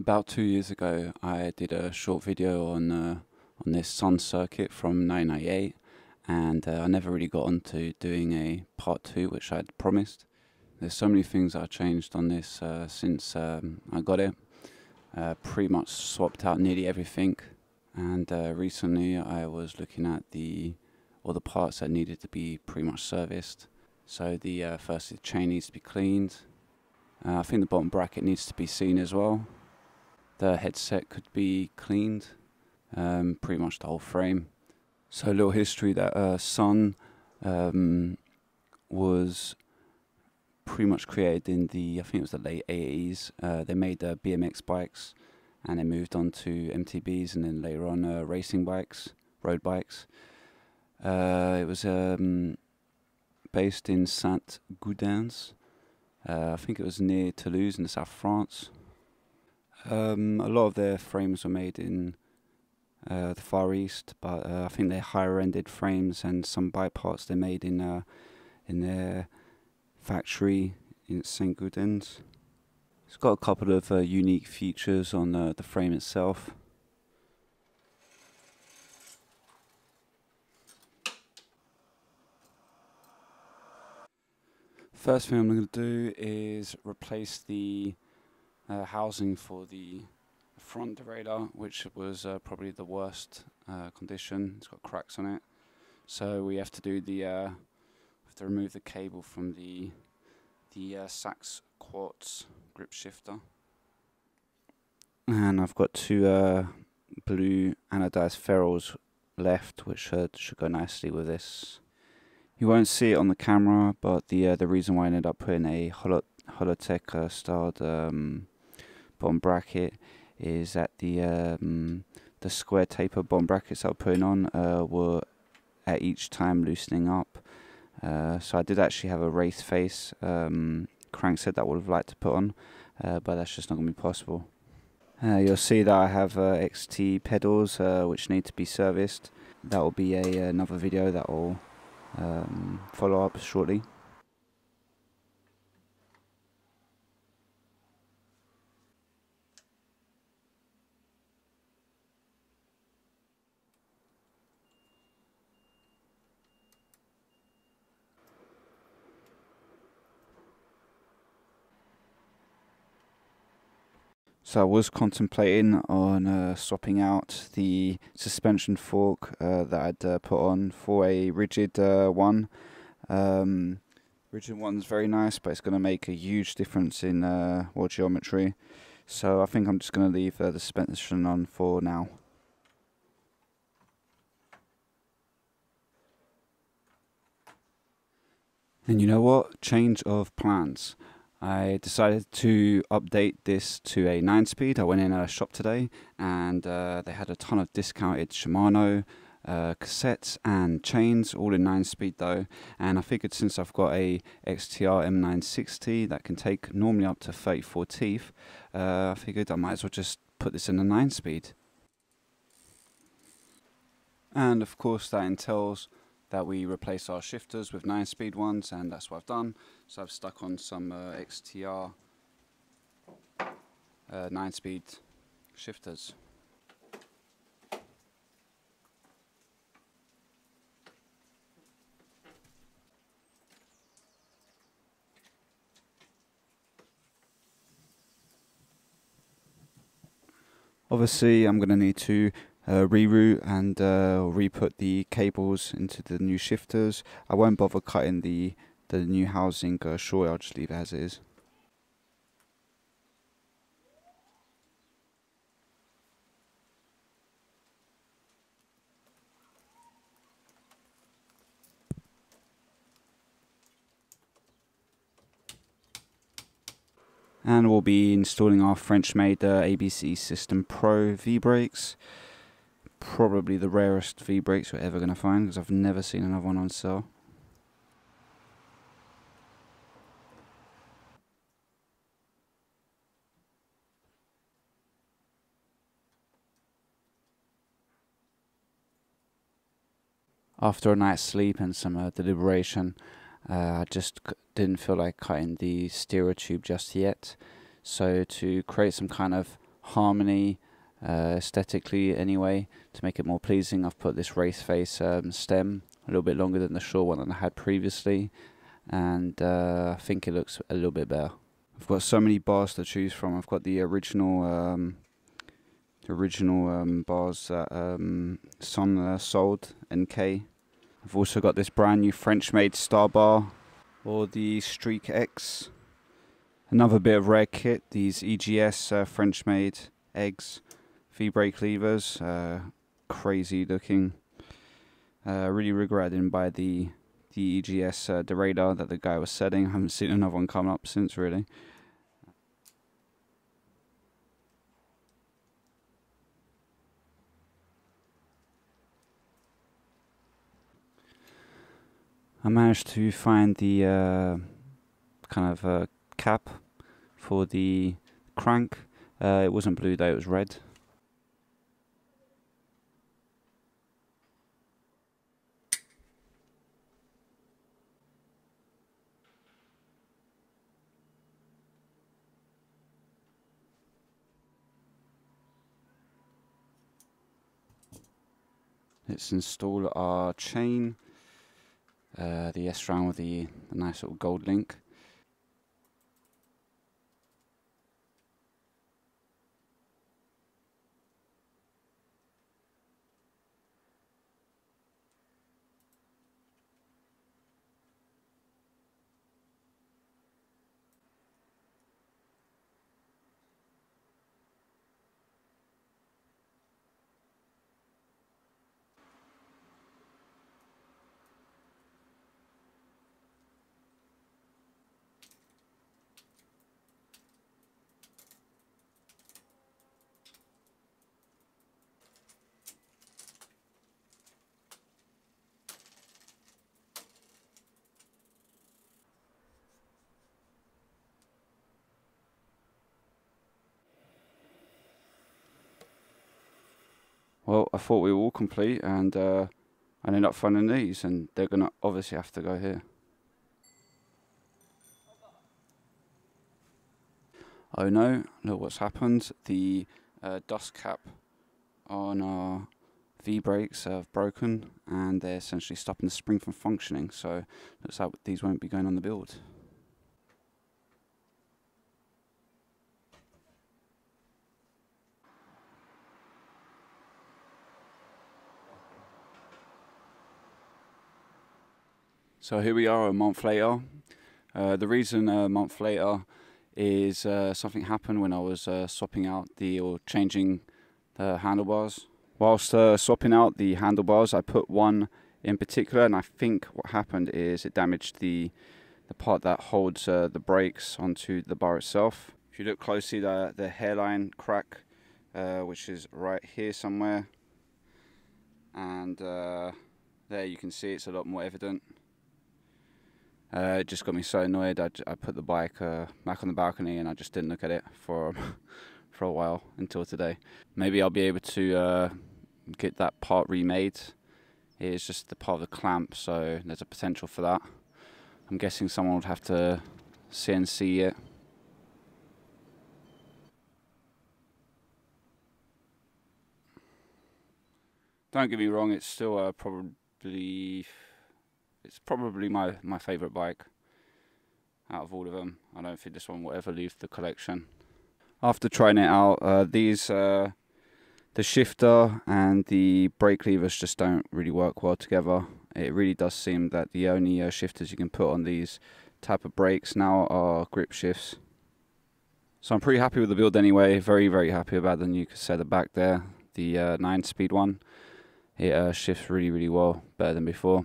About 2 years ago, I did a short video on this Sunn Xircuit from 1998, and I never really got on to doing a part 2, which I'd promised. There's so many things I changed on this since I got it. Pretty much swapped out nearly everything, and recently I was looking at all the parts that needed to be pretty much serviced. So first the chain needs to be cleaned. I think the bottom bracket needs to be seen as well. The headset could be cleaned, pretty much the whole frame. So a little history that Sunn was pretty much created in I think it was the late 80s. They made BMX bikes, and they moved on to MTBs, and then later on racing bikes, road bikes. It was based in Saint Gaudens. I think it was near Toulouse in the south of France. A lot of their frames were made in the Far East, but I think they're higher-ended frames, and some bike parts they made in their factory in Saint Gaudens. It's got a couple of unique features on the frame itself. First thing I'm going to do is replace the housing for the front derailleur, which was probably the worst condition. It's got cracks on it, so we have to do remove the cable from the Sachs quartz grip shifter. And I've got two blue anodized ferrules left, which should go nicely with this. You won't see it on the camera, but the reason why I ended up putting a Holotech styled bottom bracket is that the square taper bottom brackets I was putting on were at each time loosening up. So I did actually have a race face crankset that I would have liked to put on, but that's just not going to be possible. You'll see that I have XT pedals which need to be serviced. That will be another video that will follow up shortly. So I was contemplating on swapping out the suspension fork that I'd put on for a rigid one. Rigid one's very nice, but it's going to make a huge difference in wheel geometry. So I think I'm just going to leave the suspension on for now. And you know what? Change of plans. I decided to update this to a 9-speed. I went in a shop today, and they had a ton of discounted Shimano cassettes and chains, all in 9-speed though. And I figured since I've got a XTR M970 that can take normally up to 34 teeth, I figured I might as well just put this in a 9-speed. And of course that entails that we replace our shifters with 9-speed ones, and that's what I've done. So I've stuck on some XTR 9-speed shifters. Obviously I'm going to need to reroute and re-put the cables into the new shifters. I won't bother cutting the new housing short, I'll just leave it as it is. And we'll be installing our French-made ABC System Pro V-brakes. Probably the rarest V-brakes you're ever going to find, because I've never seen another one on sale. After a night's sleep and some deliberation, I just didn't feel like cutting the steerer tube just yet. So to create some kind of harmony aesthetically anyway, to make it more pleasing. I've put this race face stem, a little bit longer than the short one that I had previously, and I think it looks a little bit better. I've got so many bars to choose from. I've got the original bars that Sunn sold, NK. I've also got this brand new French-made star bar, or the Streak X. Another bit of rare kit, these EGS French-made eggs, V-brake levers, crazy looking. Really regret I didn't buy the EGS the radar that the guy was selling. I haven't seen another one come up since, really. I managed to find the kind of cap for the crank. It wasn't blue though, it was red. Let's install our chain, the SRAM with the nice little gold link. Well, I thought we were all complete, and I ended up finding these, and they're gonna obviously have to go here. Oh no, look what's happened. The dust cap on our V-brakes have broken, and they're essentially stopping the spring from functioning, so looks like these won't be going on the build. So here we are a month later. The reason a month later is something happened when I was swapping out or changing the handlebars. Whilst swapping out the handlebars, I put one in particular, and I think what happened is it damaged the part that holds the brakes onto the bar itself. If you look closely, the hairline crack, which is right here somewhere, and there you can see it's a lot more evident. It just got me so annoyed. I put the bike back on the balcony, and I just didn't look at it for a while until today. Maybe I'll be able to get that part remade. It's just the part of the clamp, so there's a potential for that. I'm guessing someone would have to CNC it. Don't get me wrong, it's still probably my favourite bike out of all of them. I don't think this one will ever leave the collection. After trying it out, the shifter and the brake levers just don't really work well together. It really does seem that the only shifters you can put on these type of brakes now are grip shifts. So I'm pretty happy with the build anyway. Very, very happy about the new cassette at the back there, the 9-speed one. It shifts really, really well, better than before.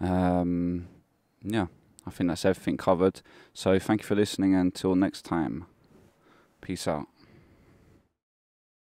Yeah, I think that's everything covered. So thank you for listening, and until next time, peace out.